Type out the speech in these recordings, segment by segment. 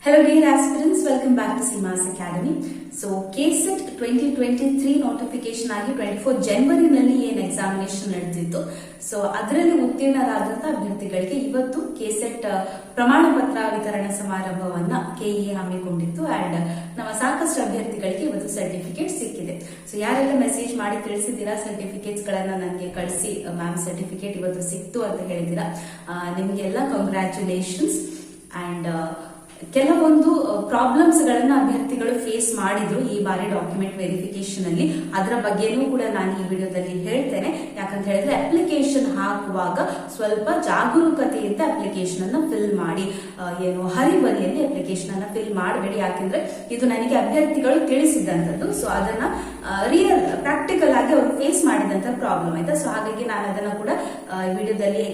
Hello dear aspirants, welcome back to Seema's Academy. So KSET 2023 notification ಆಗಿ 24 ಜನವರಿನಲ್ಲಿ ಏನು examination ನಡೆದಿತ್ತು. So ಅದರಲ್ಲಿ ಉತ್ತೀರ್ಣರಾದಂತಹ ಅಭ್ಯರ್ಥಿಗಳಿಗೆ ಇವತ್ತು KSET ಪ್ರಮಾಣ ಪತ್ರ ವಿತರಣಾ ಸಮಾರಂಭವನ್ನ ಕೆಇಎ ಹಮ್ಮಿಕೊಂಡಿತ್ತು ಅಂಡ್ ನಮ್ಮ ಸಾಕಷ್ಟು ಅಭ್ಯರ್ಥಿಗಳಿಗೆ ಇವತ್ತು ಸರ್ಟಿಫಿಕೇಟ್ ಸಿಕ್ಕಿದೆ. ಸೊ ಯಾರೆಲ್ಲ ಮೆಸೇಜ್ ಮಾಡಿ ತಿಳಿಸಿದ್ದೀರಾ ಸರ್ಟಿಫಿಕೇಟ್ಸ್ ಗಳನ್ನ ನನಗೆ ಕಳಿಸಿ ಮ್ಯಾಮ್ ಸರ್ಟಿಫಿಕೇಟ್ ಇವತ್ತು ಸಿಕ್ತು ಅಂತ ಹೇಳಿದ್ದೀರಾ, ನಿಮಗೆಲ್ಲ ಕಂಗ್ರ್ಯಾಚುಲೇಷನ್ಸ್. ಅಂಡ್ ಕೆಲವೊಂದು ಪ್ರಾಬ್ಲಮ್ಸ್ ಗಳನ್ನ ಅಭ್ಯರ್ಥಿಗಳು ಫೇಸ್ ಮಾಡಿದ್ರು ಈ ಬಾರಿ ಡಾಕ್ಯುಮೆಂಟ್ ವೆರಿಫಿಕೇಶನ್ ಅಲ್ಲಿ. ಅದರ ಬಗ್ಗೆನೂ ಕೂಡ ನಾನು ಈ ವಿಡಿಯೋದಲ್ಲಿ ಹೇಳ್ತೇನೆ. ಯಾಕಂತ ಹೇಳಿದ್ರೆ ಅಪ್ಲಿಕೇಶನ್ ಹಾಕುವಾಗ ಸ್ವಲ್ಪ ಜಾಗರೂಕತೆಯಿಂದ ಅಪ್ಲಿಕೇಶನ್ ಅನ್ನ ಫಿಲ್ ಮಾಡಿ, ಹರಿಬರಿಯಲ್ಲಿ ಅಪ್ಲಿಕೇಶನ್ ಅನ್ನ ಫಿಲ್ ಮಾಡಬೇಡಿ. ಯಾಕಂದ್ರೆ ಇದು ನನಗೆ ಅಭ್ಯರ್ಥಿಗಳು ತಿಳಿಸಿದಂತದ್ದು. ಸೊ ಅದನ್ನ ರಿಯಲ್ ಪ್ರಾಕ್ಟಿಕಲ್ ಆಗಿ ಅವರು ಫೇಸ್ ಮಾಡಿದಂತ ಪ್ರಾಬ್ಲಮ್ ಆಯ್ತಾ. ಸೊ ಹಾಗಾಗಿ ನಾನು ಅದನ್ನ ಕೂಡ ವಿಡಿಯೋದಲ್ಲಿ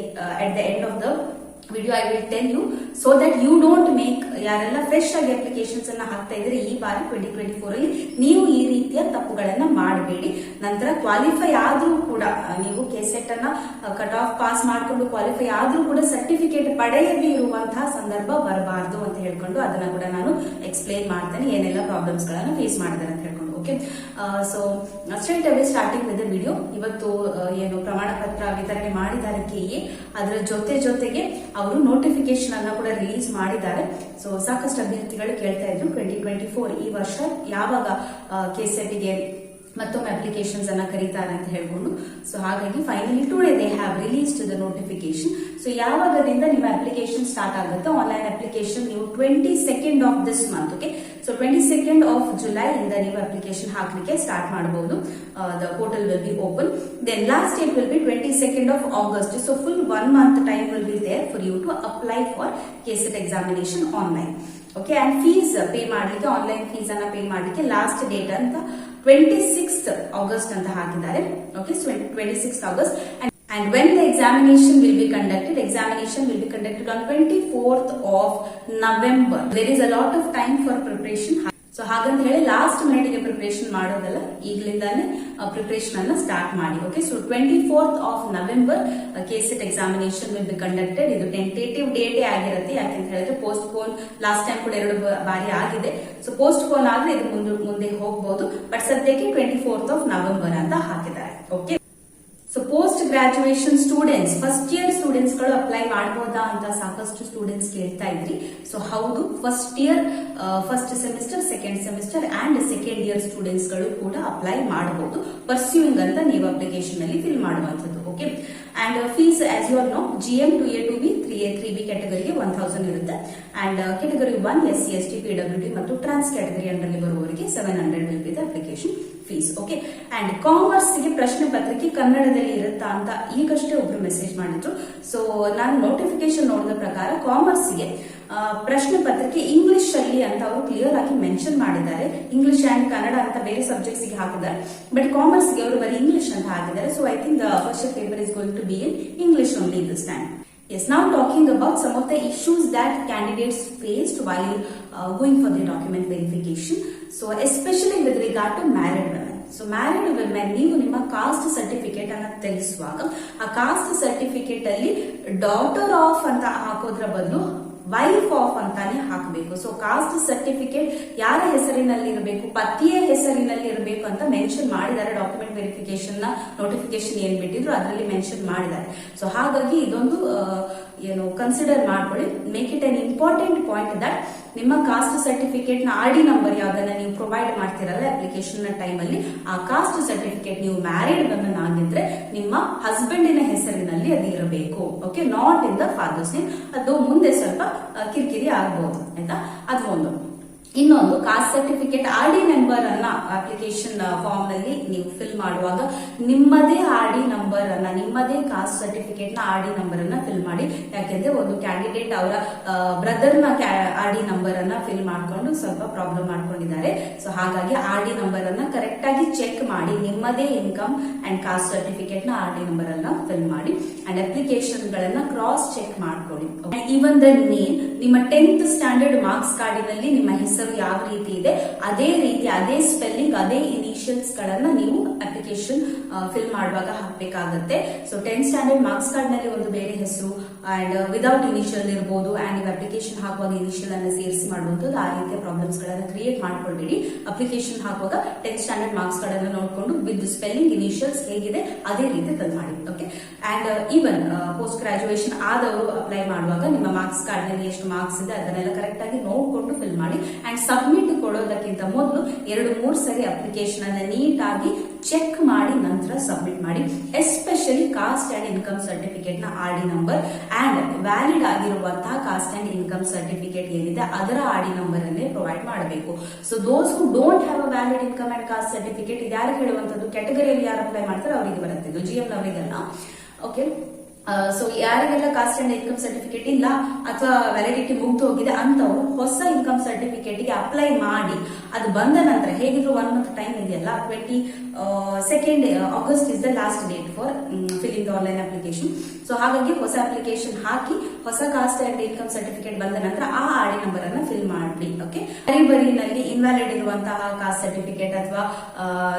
at the end of the video I will tell you, so that you don't make, ಯಾರೆಲ್ಲ ಫ್ರೆಶ್ ಆಗಿ ಅಪ್ಲಿಕೇಶನ್ಸ್ ಅನ್ನ ಹಾಕ್ತಾ ಇದ್ರೆ ಈ ಬಾರಿ 2024 ಅಲ್ಲಿ ನೀವು ಈ ರೀತಿಯ ತಪ್ಪುಗಳನ್ನ ಮಾಡಬೇಡಿ. ನಂತರ ಕ್ವಾಲಿಫೈ ಆದ್ರೂ ಕೂಡ ನೀವು KSET ಅನ್ನ ಕಟ್ ಆಫ್ ಪಾಸ್ ಮಾಡ್ಕೊಂಡು ಕ್ವಾಲಿಫೈ ಆದ್ರೂ ಕೂಡ ಸರ್ಟಿಫಿಕೇಟ್ ಪಡೆಯದೇ ಇರುವಂತಹ ಸಂದರ್ಭ ಬರಬಾರ್ದು ಅಂತ ಹೇಳ್ಕೊಂಡು ಅದನ್ನ ಕೂಡ ನಾನು ಎಕ್ಸ್ಪ್ಲೈನ್ ಮಾಡ್ತೇನೆ, ಏನೆಲ್ಲ ಪ್ರಾಬ್ಲಮ್ಸ್ ಗಳನ್ನ ಫೇಸ್ ಮಾಡಿದ್ದಾರೆ ಅಂತ ಹೇಳ್ಕೊಂಡು. Okay, so straight away starting with video. ಇವತ್ತು ಏನು ಪ್ರಮಾಣ ಪತ್ರ ವಿತರಣೆ ಮಾಡಿದ್ದಾರೆ ಕೆಇಎ, ಅದರ ಜೊತೆಗೆ ಅವರು ನೋಟಿಫಿಕೇಶನ್ ಅನ್ನ ಕೂಡ ರಿಲೀಸ್ ಮಾಡಿದ್ದಾರೆ. ಸೊ ಸಾಕಷ್ಟು ಅಭ್ಯರ್ಥಿಗಳು ಕೇಳ್ತಾ ಇದ್ರು 2024 ಈ ವರ್ಷ ಯಾವಾಗ KSET ಗೆ ಮತ್ತೊಮ್ಮೆ ಅಪ್ಲಿಕೇಶನ್ಸ್ ಅನ್ನ ಕರೀತಾರೆ ಅಂತ ಹೇಳ್ಕೊಂಡು. ಸೊ ಹಾಗಾಗಿ finally today they have released the notification. So ಯಾವಾಗದಿಂದ ನಿಮ್ಮ ಅಪ್ಲಿಕೇಶನ್ ಸ್ಟಾರ್ಟ್ ಆಗುತ್ತೆ ಆನ್ಲೈನ್ ಅಪ್ಲಿಕೇಶನ್, ನೀವು 22nd of this month. Okay, so 22nd of July ಇಂದ ನೀವು ಅಪ್ಲಿಕೇಶನ್ ಹಾಕ್ಲಿಕ್ಕೆ ಸ್ಟಾರ್ಟ್ ಮಾಡಬಹುದು. The portal will be open. Then last date will be 22nd of August. So full 1 month time will be there for you to apply for KSET examination online. Okay, and fees pay ಮಾಡ್ಲಿಕ್ಕೆ, online fees ಅನ್ನ pay ಮಾಡ್ಲಿಕ್ಕೆ last date ಅಂತ 26th August ಅಂತ ಹಾಕಿದ್ದಾರೆ. Okay, so 26th August. And when the examination will be conducted on 24th of November. There is a lot of time for preparation. So ಹಾಗಂತ ಹೇಳಿ last minute ಗೆ preparation ಮಾಡೋದಲ್ಲ, ಈಗಲಿಂದಾನೇ preparation ಅನ್ನ start ಮಾಡಿ. Okay, so 24th of November KSET examination will be conducted. ಇದು tentative ಡೇಟೇ ಆಗಿರುತ್ತೆ. ಯಾಕಂತ ಹೇಳಿದ್ರೆ ಪೋಸ್ಟ್ ಪೋನ್ ಲಾಸ್ಟ್ ಟೈಮ್ ಕೂಡ 2 ಬಾರಿ ಆಗಿದೆ. ಸೊ ಪೋಸ್ಟ್ ಪೋನ್ ಆದ್ರೆ ಇದು ಮುಂದೆ ಹೋಗಬಹುದು. ಬಟ್ ಸದ್ಯಕ್ಕೆ 24th ಆಫ್ ನವೆಂಬರ್ ಅಂತ ಹಾಕಿದ್ದಾರೆ. Okay, so post graduation students, first year students ಗಳು ಅಪ್ಲೈ ಮಾಡಬಹುದಾ ಅಂತ ಸಾಕಷ್ಟು ಸ್ಟೂಡೆಂಟ್ಸ್ ಕೇಳ್ತಾ ಇದ್ರಿ. ಸೊ ಹೌದು, first year, first semester, second semester and second year students ಗಳು ಕೂಡ ಅಪ್ಲೈ ಮಾಡಬಹುದು. ಪರ್ಸ್ಯೂಯಿಂಗ್ ಅಂತ ನೀವು ಅಪ್ಲಿಕೇಶನ್ ಅಲ್ಲಿ ಫಿಲ್ ಮಾಡುವಂತದ್ದು. Okay, and fees as you all know, GM 2A 2B 3A 3B ಕ್ಯಾಟಗರಿಗೆ 1000 ಇರುತ್ತೆ. And category 1 SC ST PWD ಮತ್ತು ಟ್ರಾನ್ಸ್ ಕ್ಯಾಟಗರಿ ಅಂಡರ್ ಬರುವವರಿಗೆ 700 will be the application fees. Okay, and commerce ಗೆ ಪ್ರಶ್ನೆ ಪತ್ರಿಕೆ ಕನ್ನಡದಲ್ಲಿ ಇರುತ್ತಾ ಅಂತ ಈಗಷ್ಟೇ ಒಬ್ರು ಮೆಸೇಜ್ ಮಾಡಿದ್ರು. ಸೊ ನಾನು ನೋಟಿಫಿಕೇಶನ್ ನೋಡಿದ ಪ್ರಕಾರ ಕಾಮರ್ಸ್ ಗೆ ಪ್ರಶ್ನೆ ಪತ್ರಿಕೆ ಇಂಗ್ಲಿಷ್ ಅಲ್ಲಿ ಅಂತ ಅವರು ಕ್ಲಿಯರ್ ಆಗಿ ಮೆನ್ಷನ್ ಮಾಡಿದ್ದಾರೆ. ಇಂಗ್ಲಿಷ್ ಅಂಡ್ ಕನ್ನಡ ಅಂತ ಬೇರೆ ಸಬ್ಜೆಕ್ಟ್ಸ್ ಗೆ ಹಾಕಿದ್ದಾರೆ, ಬಟ್ ಕಾಮರ್ಸ್ ಗೆ ಅವರು ಬರೀ ಇಂಗ್ಲಿಷ್ ಅಂತ ಹಾಕಿದ್ದಾರೆ. So I think the first paper is going to be in English only this time. Yes, now talking about some of the issues that candidates faced while going for the document verification. So especially with regard to married women. So married women, ನೀವು ನಿಮ್ಮ caste certificate ಅನ್ನ ತೆಗೆಸುವಾಗ ಆ caste certificate ಅಲ್ಲಿ daughter of ಅಂತ ಹಾಕೋದ್ರ ಬದಲು wife of ಅಂತಾನೆ ಹಾಕಬೇಕು. So caste certificate ಯಾರ ಹೆಸರಿನಲ್ಲಿ ಇರಬೇಕು, ಪತಿಯ ಹೆಸರಿನಲ್ಲಿ ಇರಬೇಕು ಅಂತ ಮೆನ್ಷನ್ ಮಾಡಿದ್ದಾರೆ. ಡಾಕ್ಯುಮೆಂಟ್ ವೆರಿಫಿಕೇಶನ್ ನ ನೋಟಿಫಿಕೇಶನ್ ಏನ್ ಬಿಟ್ಟಿದ್ರು ಅದರಲ್ಲಿ ಮೆನ್ಷನ್ ಮಾಡಿದ್ದಾರೆ. ಸೊ ಹಾಗಾಗಿ ಇದೊಂದು ಕನ್ಸಿಡರ್ ಮಾಡ್ಕೊಳ್ಳಿ. Make it an important point that ನಿಮ್ಮ ಕಾಸ್ಟ್ ಸರ್ಟಿಫಿಕೇಟ್ ನ RD ನಂಬರ್ ಯಾವ್ದನ್ನ ನೀವು ಪ್ರೊವೈಡ್ ಮಾಡ್ತಿರಲ್ಲ ಅಪ್ಲಿಕೇಶನ್ ನ ಟೈಮ್ ಅಲ್ಲಿ, ಆ ಕಾಸ್ಟ್ ಸರ್ಟಿಫಿಕೇಟ್ ನೀವು ಮ್ಯಾರಿಡ್ ವುಮೆನ್ ಆಗಿದ್ರೆ ನಿಮ್ಮ ಹಸ್ಬೆಂಡಿನ ಹೆಸರಿನಲ್ಲಿ ಅದು ಇರಬೇಕು. Okay, not in the father's name. ಅದು ಮುಂದೆ ಸ್ವಲ್ಪ ಕಿರಿಕಿರಿ ಆಗಬಹುದು, ಆಯ್ತಾ. ಅದು ಒಂದು. ಇನ್ನೊಂದು, ಕಾಸ್ಟ್ ಸರ್ಟಿಫಿಕೇಟ್ RD ನಂಬರ್ ಅನ್ನ ಅಪ್ಲಿಕೇಶನ್ ಫಾರ್ಮ್ ನಲ್ಲಿ ನೀವು ಫಿಲ್ ಮಾಡುವಾಗ ನಿಮ್ಮದೇ RD ನಂಬರ್ ಅನ್ನ, ನಿಮ್ಮದೇ ಕಾಸ್ಟ್ ಸರ್ಟಿಫಿಕೇಟ್ ನ RD ನಂಬರ್ ಅನ್ನ ಫಿಲ್ ಮಾಡಿ. ಯಾಕೆಂದ್ರೆ ಒಂದು ಕ್ಯಾಂಡಿಡೇಟ್ ಅವರ ಬ್ರದರ್ ನ RD ನಂಬರ್ ಅನ್ನ ಫಿಲ್ ಮಾಡ್ಕೊಂಡು ಸ್ವಲ್ಪ ಪ್ರಾಬ್ಲಮ್ ಮಾಡ್ಕೊಂಡಿದ್ದಾರೆ. ಸೊ ಹಾಗಾಗಿ RD ನಂಬರ್ ಅನ್ನ ಕರೆಕ್ಟ್ ಆಗಿ ಚೆಕ್ ಮಾಡಿ, ನಿಮ್ಮದೇ ಇನ್ಕಮ್ ಅಂಡ್ ಕಾಸ್ಟ್ ಸರ್ಟಿಫಿಕೇಟ್ ನ RD ನಂಬರ್ ಅನ್ನ ಫಿಲ್ ಮಾಡಿ. ಅಂಡ್ ಅಪ್ಲಿಕೇಶನ್ ಗಳನ್ನ ಕ್ರಾಸ್ ಚೆಕ್ ಮಾಡ್ಕೊಳ್ಳಿ. ಈವನ್ ದ ನೇಮ್, ನಿಮ್ಮ 10th ಸ್ಟ್ಯಾಂಡರ್ಡ್ ಮಾರ್ಕ್ಸ್ ಕಾರ್ಡಿನಲ್ಲಿ ನಿಮ್ಮ ಹೆಸರು ಯಾವ ರೀತಿ ಇದೆ ಅದೇ ರೀತಿ, ಅದೇ ಸ್ಪೆಲ್ಲಿಂಗ್, ಅದೇ ಇನಿಷಿಯಲ್ಸ್ ಗಳನ್ನ ನೀವು ಅಪ್ಲಿಕೇಶನ್ ಫಿಲ್ ಮಾಡುವಾಗ ಹಾಕಬೇಕಾಗುತ್ತೆ. So 10th standard marks card ನಲ್ಲಿ ಒಂದು ಬೇರೆ ಹೆಸರು, ಅಂಡ್ ವಿದೌಟ್ ಇನಿಷಿಯಲ್ ಇರಬಹುದು ಅಂಡ್ ನೀವು ಅಪ್ಲಿಕೇಶನ್ ಹಾಕುವಾಗ ಇನಿಷಿಯಲ್ ಅನ್ನು ಸೇರಿಸಿ ಮಾಡುವಂತದ್ದು ಆ ರೀತಿಯ ಪ್ರಾಬ್ಲಮ್ಸ್ ಗಳನ್ನ ಕ್ರಿಯೇಟ್ ಮಾಡ್ಕೊಳ್ಬೇಡಿ. ಅಪ್ಲಿಕೇಶನ್ ಹಾಕುವಾಗ 10th ಸ್ಟ್ಯಾಂಡರ್ಡ್ ಮಾರ್ಕ್ಸ್ ಗಳನ್ನ ನೋಡಿಕೊಂಡು ವಿತ್ ಸ್ಪೆಲ್ಲಿಂಗ್ ಇನಿಷಿಯಲ್ಸ್ ಹೇಗಿದೆ ಅದೇ ರೀತಿ ಫಿಲ್ ಮಾಡಿ. Okay, and even post graduation ಆದವರು ಅಪ್ಲೈ ಮಾಡುವಾಗ ನಿಮ್ಮ ಮಾರ್ಕ್ಸ್ ಕಾರ್ಡ್ ನಲ್ಲಿ ಎಷ್ಟು ಮಾರ್ಕ್ಸ್ ಇದೆ ಅದನ್ನೆಲ್ಲ ಕರೆಕ್ಟ್ ಆಗಿ ನೋಡಿಕೊಂಡು ಫಿಲ್ ಮಾಡಿ. ಅಂಡ್ ಸಬ್ಮಿಟ್ ಕೊಡೋದಕ್ಕಿಂತ ಮೊದಲು 2-3 ಸರಿ ಅಪ್ಲಿಕೇಶನ್ ಅನ್ನ ನೀಟ್ ಆಗಿ ಚೆಕ್ ಮಾಡಿ ನಂತರ ಸಬ್ಮಿಟ್ ಮಾಡಿ. Especially cost and income certificate ನ ಆರ್ಡಿ ನಂಬರ್ ಅಂಡ್ ವ್ಯಾಲಿಡ್ ಆಗಿರುವಂತಹ ಕಾಸ್ಟ್ ಅಂಡ್ ಇನ್ಕಮ್ ಸರ್ಟಿಫಿಕೇಟ್ ಏನಿದೆ ಅದರ ಆರ್ಡಿ ನಂಬರ್ ಅನ್ನೇ ಪ್ರೊವೈಡ್ ಮಾಡಬೇಕು. So those who don't have a valid income and caste certificate ಇದು ಯಾರು ಹೇಳುವಂತದ್ದು, ಕ್ಯಾಟಗರಿಯಲ್ಲಿ ಯಾರು ಅಪ್ಲೈ ಮಾಡ್ತಾರೆ ಅವರಿಗೆ ಬರುತ್ತೆ, ಇದು GM ನವರಿಗಲ್ಲ. ಓಕೆ, ಸೊ ಯಾರಿಗೆಲ್ಲ ಕಾಸ್ಟ್ ಅಂಡ್ ಇನ್ಕಮ್ ಸರ್ಟಿಫಿಕೇಟ್ ಇಲ್ಲ ಅಥವಾ ವ್ಯಾಲಿಡಿಟಿ ಮುಗ್ದು ಹೋಗಿದೆ ಅಂತವರು ಹೊಸ ಇನ್ಕಮ್ ಸರ್ಟಿಫಿಕೇಟ್ ಗೆ ಅಪ್ಲೈ ಮಾಡಿ ಅದು ಬಂದ ನಂತರ ಹೇಗಿದ್ರು 1 ಮಂತ್ ಟೈಮ್ ಇದೆಯಲ್ಲ, 22nd August is the last date for filling the online application. So ಹಾಗಾಗಿ ಹೊಸ ಅಪ್ಲಿಕೇಶನ್ ಹಾಕಿ ಹೊಸ ಕಾಸ್ಟ್ ಅಂಡ್ ಇನ್ಕಮ್ ಸರ್ಟಿಫಿಕೇಟ್ ಬಂದ ನಂತರ ಆ ಆರ್ಡಿ ನಂಬರ್ ಅನ್ನ ಫಿಲ್ ಮಾಡಿ. ಓಕೆ, ಬರೀನಲ್ಲಿ ಇನ್ವ್ಯಾಲಿಡ್ ಇರುವಂತಹ ಕಾಸ್ಟ್ ಸರ್ಟಿಫಿಕೇಟ್ ಅಥವಾ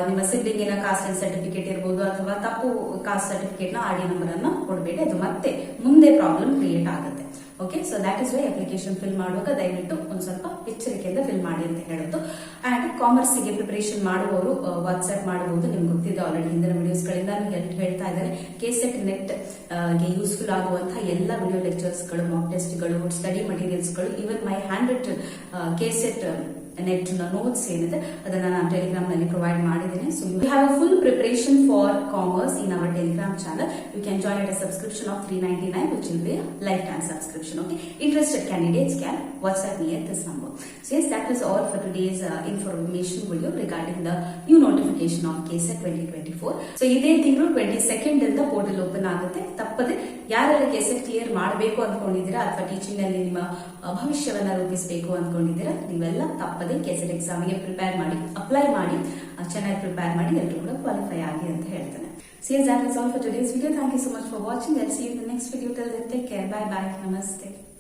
ನಿಮ್ಮ ಸಿಬ್ಲಿಂಗಿನ ಕಾಸ್ಟ್ ಅಂಡ್ ಸರ್ಟಿಫಿಕೇಟ್ ಇರಬಹುದು ಅಥವಾ ತಪ್ಪು ಕಾಸ್ಟ್ ಸರ್ಟಿಫಿಕೇಟ್ ನ ಆರ್ಡಿ ನಂಬರ್ ಅನ್ನ ಕೊಡಬೇಡಿ, ಅದು ಮತ್ತೆ ಮುಂದೆ ಪ್ರಾಬ್ಲಮ್ ಕ್ರಿಯೇಟ್ ಆಗುತ್ತೆ. Okay, so that is why application fill ಮಾಡುವಾಗ ದಯವಿಟ್ಟು ಒಂದ್ ಸ್ವಲ್ಪ ಎಚ್ಚರಿಕೆಯಿಂದ ಫಿಲ್ ಮಾಡಿ ಅಂತ ಹೇಳೋದು. ಅಂಡ್ ಕಾಮರ್ಸ್ ಗೆ ಪ್ರಿಪರೇಷನ್ ಮಾಡುವವರು ವಾಟ್ಸ್ಆಪ್ ಮಾಡಬಹುದು, ನಿಮ್ಗೆ ಗೊತ್ತಿದೆ ಆಲ್ರೆಡಿ ಹಿಂದಿನ ವಿಡಿಯೋಸ್ ಗಳಿಂದ ಹೇಳ್ತಾ ಇದ್ದಾರೆ. KCET ನೆಟ್ ಗೆ ಯೂಸ್ಫುಲ್ ಆಗುವಂತಹ ಎಲ್ಲ ವಿಡಿಯೋ ಲೆಕ್ಚರ್ಸ್ ಗಳು, ಮಾಕ್ ಟೆಸ್ಟ್ ಗಳು, ಸ್ಟಡಿ ಮಟೀರಿಯಲ್ಸ್ ಗಳು, even my hand written KCET net notes ಏನಿದೆ ಅದನ್ನ ನಾನು ಟೆಲಿಗ್ರಾಮ್ ನಲ್ಲಿ ಪ್ರೊವೈಡ್ ಮಾಡಿದ್ದೇನೆ. So you have a full preparation for commerce in our Telegram channel. You can join at a subscription of $399 which will be a lifetime subscription. Okay, interested candidates can WhatsApp me at this number. So yes, that is all for today's information video regarding the new notification of KCET 2024. So ಇದೇ ತಿಂಗಳು 22nd ಇಂದ portal open ಆಗುತ್ತೆ. ತಪ್ಪದೆ ಯಾರೆಲ್ಲ KCET clear ಮಾಡಬೇಕು ಅಂದ್ಕೊಂಡಿದ್ದೀರಾ ಅಥವಾ teaching ನಲ್ಲಿ ನಿಮ್ಮ ಭವಿಷ್ಯವನ್ನ ರೂಪಿಸಬೇಕು ಅಂದ್ಕೊಂಡಿದ್ದೀರಾ ನೀವೆಲ್ಲ ತಪ್ಪದೆ KCET ಎಕ್ಸಾಮ್ ಗೆ ಪ್ರಿಪೇರ್ ಮಾಡಿ, ಅಪ್ಲೈ ಮಾಡಿ, ಚೆನ್ನಾಗಿ ಪ್ರಿಪೇರ್ ಮಾಡಿ, ಎಲ್ಲರೂ ಕೂಡ ಕ್ವಾಲಿಫೈ ಆಗಿ ಅಂತ ಹೇಳ್ತಾನೆ. So yes, that is all for today's video. Thank you so much for watching. I'll see you in the next video. Till then, take care. Bye bye. Namaste.